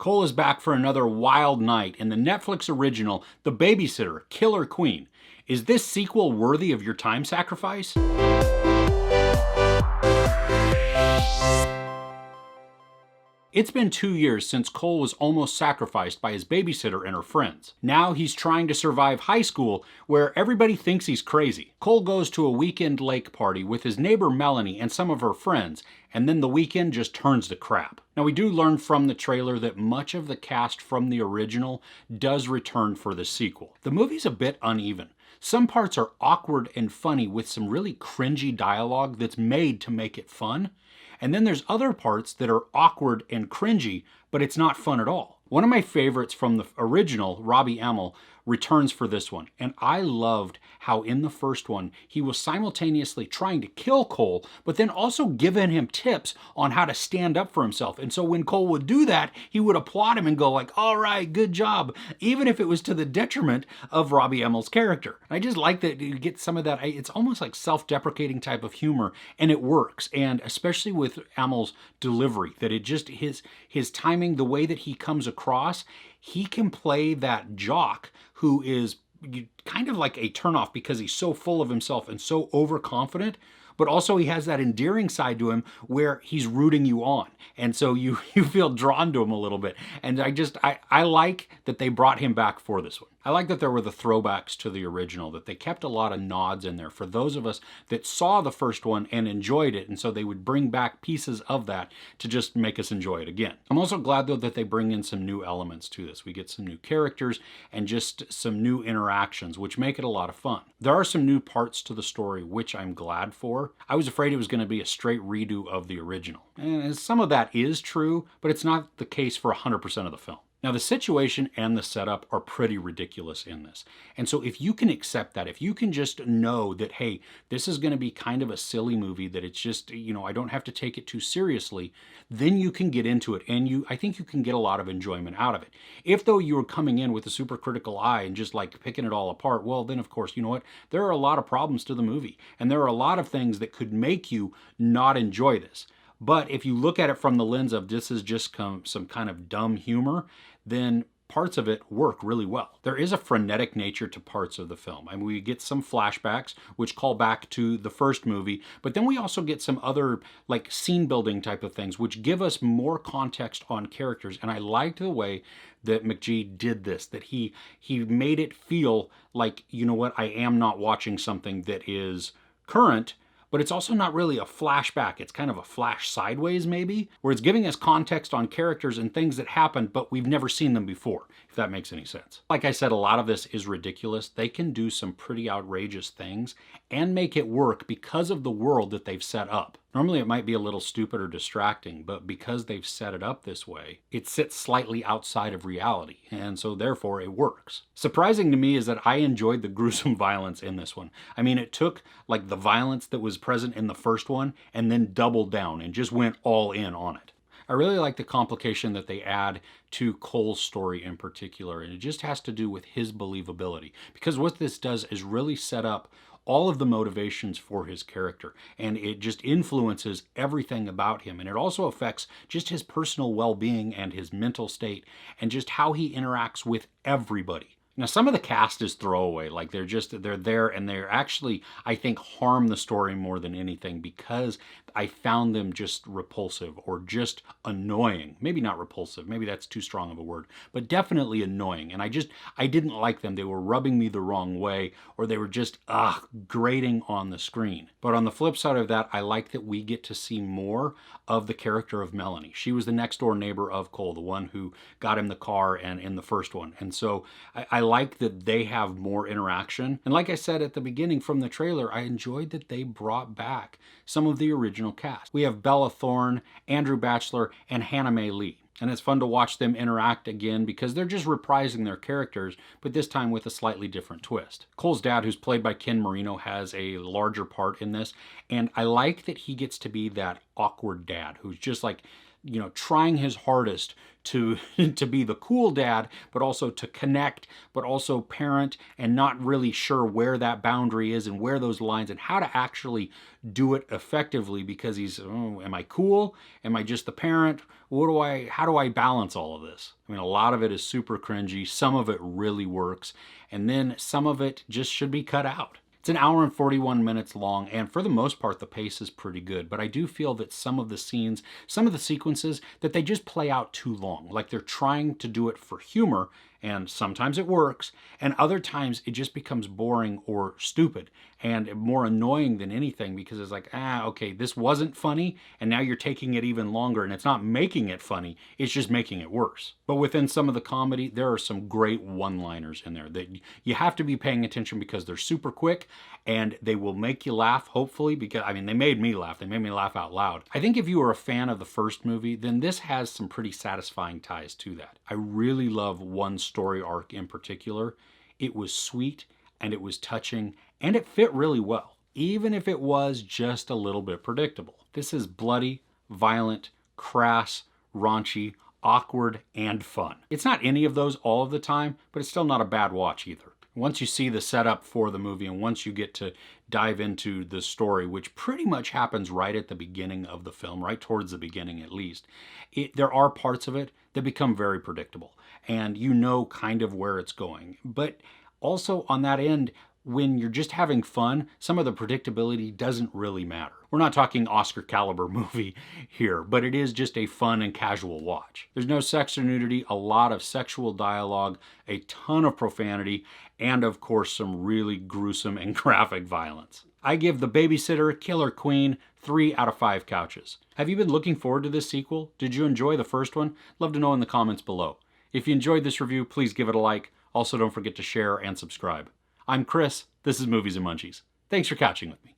Cole is back for another wild night in the Netflix original, The Babysitter, Killer Queen. Is this sequel worthy of your time sacrifice? It's been 2 years since Cole was almost sacrificed by his babysitter and her friends. Now he's trying to survive high school where everybody thinks he's crazy. Cole goes to a weekend lake party with his neighbor Melanie and some of her friends, and then the weekend just turns to crap. Now we do learn from the trailer that much of the cast from the original does return for the sequel. The movie's a bit uneven. Some parts are awkward and funny with some really cringy dialogue that's made to make it fun. And then there's other parts that are awkward and cringy, but it's not fun at all. One of my favorites from the original, Robbie Amell, returns for this one. And I loved how in the first one, he was simultaneously trying to kill Cole, but then also giving him tips on how to stand up for himself. And so when Cole would do that, he would applaud him and go like, all right, good job, even if it was to the detriment of Robbie Amell's character. I just like that you get some of that. It's almost like self-deprecating type of humor, and it works. And especially with Amell's delivery, that it just, his timing, the way that he comes across, he can play that jock who is kind of like a turnoff because he's so full of himself and so overconfident, but also he has that endearing side to him where he's rooting you on. And so you feel drawn to him a little bit. And I like that they brought him back for this one. I like that there were the throwbacks to the original, that they kept a lot of nods in there for those of us that saw the first one and enjoyed it, and so they would bring back pieces of that to just make us enjoy it again. I'm also glad though that they bring in some new elements to this. We get some new characters and just some new interactions, which make it a lot of fun. There are some new parts to the story, which I'm glad for. I was afraid it was going to be a straight redo of the original. And some of that is true, but it's not the case for 100% of the film. Now, the situation and the setup are pretty ridiculous in this. And so if you can accept that, if you can just know that, hey, this is going to be kind of a silly movie, that it's just, I don't have to take it too seriously, then you can get into it. And I think you can get a lot of enjoyment out of it. If though you were coming in with a super critical eye and just like picking it all apart, well, then of course, you know what? There are a lot of problems to the movie. And there are a lot of things that could make you not enjoy this. But if you look at it from the lens of this is just some kind of dumb humor, then parts of it work really well. There is a frenetic nature to parts of the film. I mean, we get some flashbacks, which call back to the first movie, but then we also get some other like scene building type of things, which give us more context on characters. And I liked the way that McG did this, that he made it feel like, you know what, I am not watching something that is current, but it's also not really a flashback. It's kind of a flash sideways maybe, where it's giving us context on characters and things that happened, but we've never seen them before, if that makes any sense. Like I said, a lot of this is ridiculous. They can do some pretty outrageous things and make it work because of the world that they've set up. Normally it might be a little stupid or distracting, but because they've set it up this way, it sits slightly outside of reality, and so therefore it works. Surprising to me is that I enjoyed the gruesome violence in this one. I mean, it took like the violence that was present in the first one and then doubled down and just went all in on it. I really like the complication that they add to Cole's story in particular, and it just has to do with his believability. Because what this does is really set up all of the motivations for his character, and it just influences everything about him. And it also affects just his personal well-being and his mental state and just how he interacts with everybody. Now, some of the cast is throwaway, like they're there and they're actually, I think, harm the story more than anything because I found them just repulsive or just annoying. Maybe not repulsive, maybe that's too strong of a word, but definitely annoying. And I didn't like them. They were rubbing me the wrong way, or they were just, grating on the screen. But on the flip side of that, I like that we get to see more of the character of Melanie. She was the next door neighbor of Cole, the one who got him the car and in the first one. And so I like that they have more interaction. And like I said at the beginning from the trailer, I enjoyed that they brought back some of the original cast. We have Bella Thorne, Andrew Bachelor, and Hannah Mae Lee. And it's fun to watch them interact again because they're just reprising their characters, but this time with a slightly different twist. Cole's dad, who's played by Ken Marino, has a larger part in this, and I like that he gets to be that awkward dad who's just like trying his hardest to to be the cool dad, but also to connect, but also parent, and not really sure where that boundary is and where those lines and how to actually do it effectively, because he's, oh, am I cool? Am I just the parent? How do I balance all of this? I mean, a lot of it is super cringy. Some of it really works. And then some of it just should be cut out. It's an hour and 41 minutes long, and for the most part, the pace is pretty good. But I do feel that some of the scenes, some of the sequences, that they just play out too long. Like they're trying to do it for humor, and sometimes it works, and other times it just becomes boring or stupid and more annoying than anything, because it's like, okay, this wasn't funny, and now you're taking it even longer, and it's not making it funny, it's just making it worse. But within some of the comedy, there are some great one-liners in there that you have to be paying attention, because they're super quick, and they will make you laugh, hopefully, because, I mean, they made me laugh. They made me laugh out loud. I think if you were a fan of the first movie, then this has some pretty satisfying ties to that. I really love one story arc in particular. It was sweet, and it was touching, and it fit really well, even if it was just a little bit predictable. This is bloody, violent, crass, raunchy, awkward, and fun. It's not any of those all of the time, but it's still not a bad watch either. Once you see the setup for the movie, and once you get to dive into the story, which pretty much happens right at the beginning of the film, right towards the beginning at least, there are parts of it that become very predictable, and you know kind of where it's going. But also on that end, when you're just having fun, some of the predictability doesn't really matter. We're not talking Oscar caliber movie here, but it is just a fun and casual watch. There's no sex or nudity, a lot of sexual dialogue, a ton of profanity, and of course some really gruesome and graphic violence. I give The Babysitter Killer Queen 3 out of 5 couches. Have you been looking forward to this sequel? Did you enjoy the first one? Love to know in the comments below. If you enjoyed this review, please give it a like. Also, don't forget to share and subscribe. I'm Chris. This is Movies and Munchies. Thanks for couching with me.